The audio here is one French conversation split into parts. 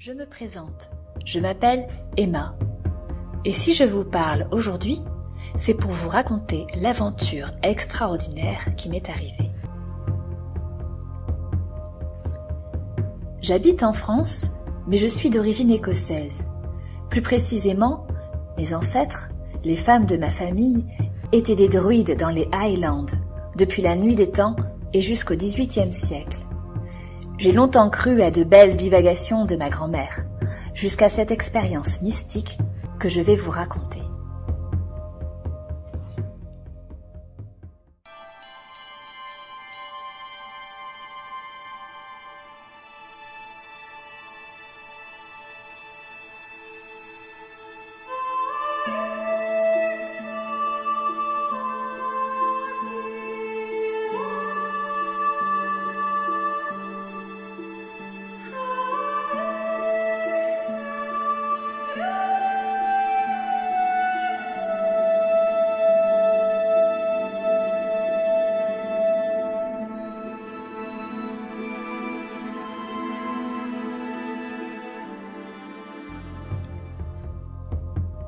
Je me présente, je m'appelle Emma, et si je vous parle aujourd'hui, c'est pour vous raconter l'aventure extraordinaire qui m'est arrivée. J'habite en France, mais je suis d'origine écossaise. Plus précisément, mes ancêtres, les femmes de ma famille, étaient des druides dans les Highlands, depuis la nuit des temps et jusqu'au XVIIIe siècle. J'ai longtemps cru à de belles divagations de ma grand-mère, jusqu'à cette expérience mystique que je vais vous raconter.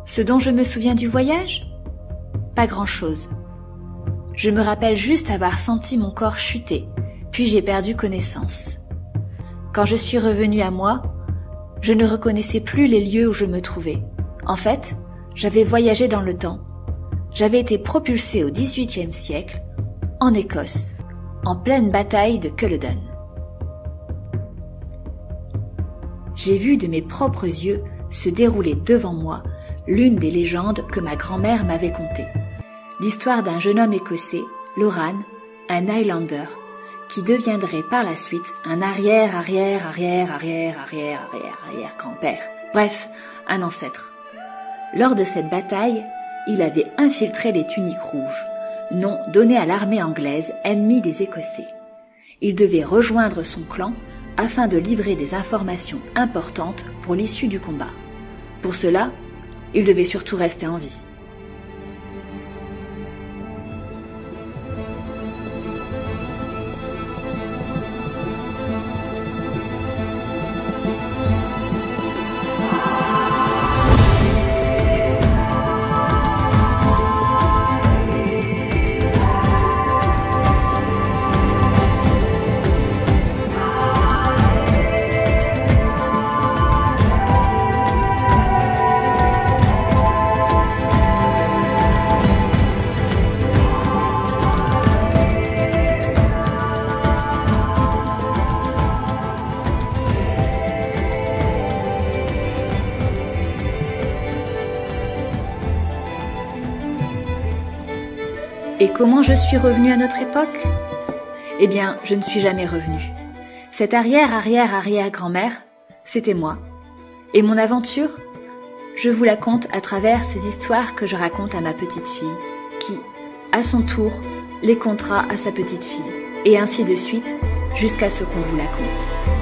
Ce dont je me souviens du voyage? Pas grand-chose. Je me rappelle juste avoir senti mon corps chuter, puis j'ai perdu connaissance. Quand je suis revenue à moi, je ne reconnaissais plus les lieux où je me trouvais. En fait, j'avais voyagé dans le temps. J'avais été propulsée au XVIIIe siècle, en Écosse, en pleine bataille de Culloden. J'ai vu de mes propres yeux se dérouler devant moi l'une des légendes que ma grand-mère m'avait contées. L'histoire d'un jeune homme écossais, Loran, un Highlander, qui deviendrait par la suite un arrière-grand-père. Bref, un ancêtre. Lors de cette bataille, il avait infiltré les tuniques rouges, nom donné à l'armée anglaise ennemie des Écossais. Il devait rejoindre son clan afin de livrer des informations importantes pour l'issue du combat. Pour cela, il devait surtout rester en vie. Et comment je suis revenue à notre époque? Eh bien, je ne suis jamais revenue. Cette arrière-grand-mère, c'était moi. Et mon aventure? Je vous la conte à travers ces histoires que je raconte à ma petite fille, qui, à son tour, les contera à sa petite fille. Et ainsi de suite, jusqu'à ce qu'on vous la conte.